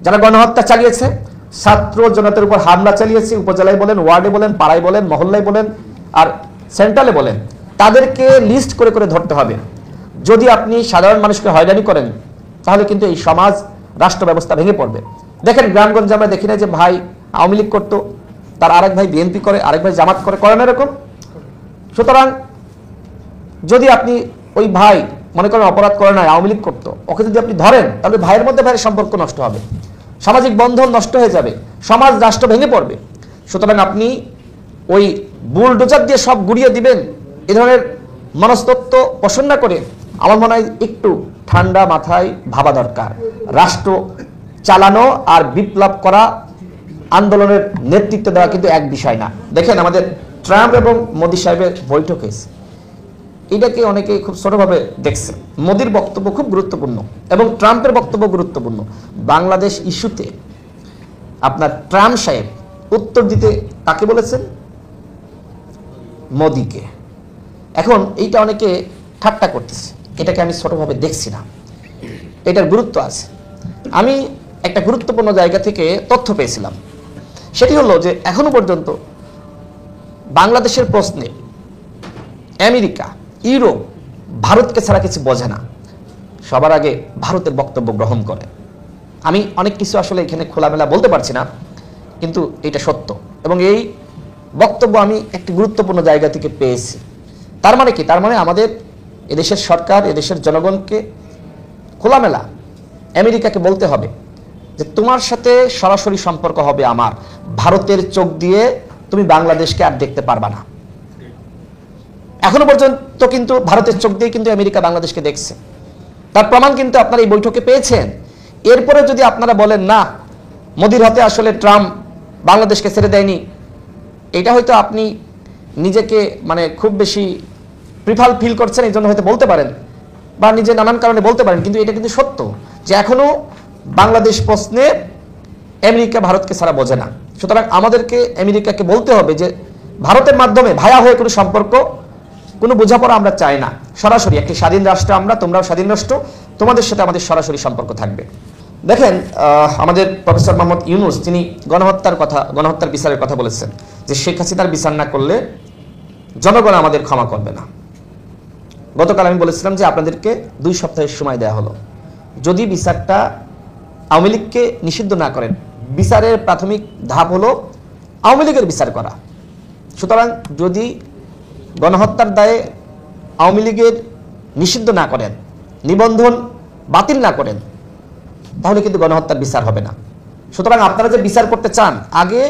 যারা গণহত্যা চালিয়েছে, ছাত্র জনতার উপর হামলা চালিয়েছে, উপজেলায় বলেন, ওয়ার্ডে বলেন, পাড়ায় বলেন, মহল্লায় বলেন, আর সেন্ট্রালে বলেন, তাদেরকে লিস্ট করে করে ধরতে হবে। যদি আপনি সাধারণ মানুষকে হয়রানি করেন, তাহলে কিন্তু এই সমাজ রাষ্ট্র ব্যবস্থা ভেঙে পড়বে। দেখেন গ্রামগঞ্জে আমরা দেখি না যে ভাই আওয়ামী লীগ করতো, তার আরেক ভাই বিএনপি করে, আরেক ভাই জামাত করে না এরকম? সুতরাং যদি আপনি ওই ভাই মনে করেন অপরাধ করে না, আওয়ামী লীগ করতো, ওকে যদি আপনি ধরেন, তাহলে ভাইয়ের মধ্যে ভাইয়ের সম্পর্ক নষ্ট হবে, সামাজিক বন্ধন নষ্ট হয়ে যাবে, সমাজ রাষ্ট্র ভেঙে পড়বে। সুতরাং আপনি ওই বুলডোজার দিয়ে সব গুড়িয়ে দিবেন, এ ধরনের মনস্তত্ত্ব পোষণ না করে আমার মনে হয় একটু ঠান্ডা মাথায় ভাবা দরকার। রাষ্ট্র চালানো আর বিপ্লব করা, আন্দোলনের নেতৃত্ব দেওয়া কিন্তু এক বিষয় না। দেখেন আমাদের ট্রাম্প এবং মোদি সাহেবের বৈঠক হয়েছে, এটাকে অনেকে খুব ছোটভাবে দেখছে। মোদির বক্তব্য খুব গুরুত্বপূর্ণ এবং ট্রাম্পের বক্তব্য গুরুত্বপূর্ণ। বাংলাদেশ ইস্যুতে আপনার ট্রাম্প সাহেব উত্তর দিতে কাকে বলেছেন? মোদিকে। এখন এইটা অনেকে ঠাট্টা করতেছে, এটাকে আমি ছোটভাবে দেখছি না, এটার গুরুত্ব আছে। আমি একটা গুরুত্বপূর্ণ জায়গা থেকে তথ্য পেয়েছিলাম, সেটি হলো যে এখনো পর্যন্ত বাংলাদেশের প্রশ্নে আমেরিকা, ইউরোপ ভারতকে ছাড়া কিছু বোঝে না, সবার আগে ভারতের বক্তব্য গ্রহণ করে। আমি অনেক কিছু আসলে এখানে খোলামেলা বলতে পারছি না, কিন্তু এটা সত্য এবং এই বক্তব্য আমি একটি গুরুত্বপূর্ণ জায়গা থেকে পেয়েছি। তার মানে কি? তার মানে আমাদের এদেশের সরকার, এদেশের জনগণকে খোলামেলা আমেরিকাকে বলতে হবে যে তোমার সাথে সরাসরি সম্পর্ক হবে আমার, ভারতের চোখ দিয়ে তুমি বাংলাদেশকে আর দেখতে পারবা না। এখনো পর্যন্ত কিন্তু ভারতের চোখ দিয়ে কিন্তু আমেরিকা বাংলাদেশকে দেখছে, তার প্রমাণ কিন্তু আপনারা এই বৈঠকে পেয়েছেন। এরপরে যদি আপনারা বলেন না, মোদির হাতে আসলে ট্রাম্প বাংলাদেশকে ছেড়ে দেয়নি, এটা হয়তো আপনি নিজেকে মানে খুব বেশি প্রিফাল ফিল করছেন, এই জন্য হয়তো বলতে পারেন, বা নিজে নানান কারণে বলতে পারেন, কিন্তু এটা কিন্তু সত্য যে এখনো বাংলাদেশ প্রশ্নে আমেরিকা ভারতকে ছাড়া বোঝে না। সুতরাং আমাদেরকে আমেরিকাকে বলতে হবে যে ভারতের মাধ্যমে ভায়া হয়ে কোনো সম্পর্ক, কোনো বোঝাপড়া আমরা চাই না। সরাসরি একটি স্বাধীন রাষ্ট্র আমরা, তোমরাও স্বাধীন রাষ্ট্র, তোমাদের সাথে আমাদের সরাসরি সম্পর্ক থাকবে। দেখেন আমাদের প্রফেসর মোহাম্মদ ইউনূস তিনি গণহত্যার বিচারের কথা বলেছেন যে শেখ হাসিনার বিচার না করলে জনগণ আমাদের ক্ষমা করবে না। গতকাল আমি বলেছিলাম যে আপনাদেরকে 2 সপ্তাহের সময় দেওয়া হলো, যদি বিচারটা আওয়ামী লীগকে নিষিদ্ধ না করেন, বিচারের প্রাথমিক ধাপ হলো আওয়ামী লীগের বিচার করা। সুতরাং যদি গণহত্যার দায়ে আওয়ামী লীগের নিষিদ্ধ না করেন, নিবন্ধন বাতিল না করেন, তাহলে কিন্তু গণহত্যার বিচার হবে না। সুতরাং আপনারা যে বিচার করতে চান, আগে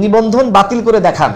নিবন্ধন বাতিল করে দেখান,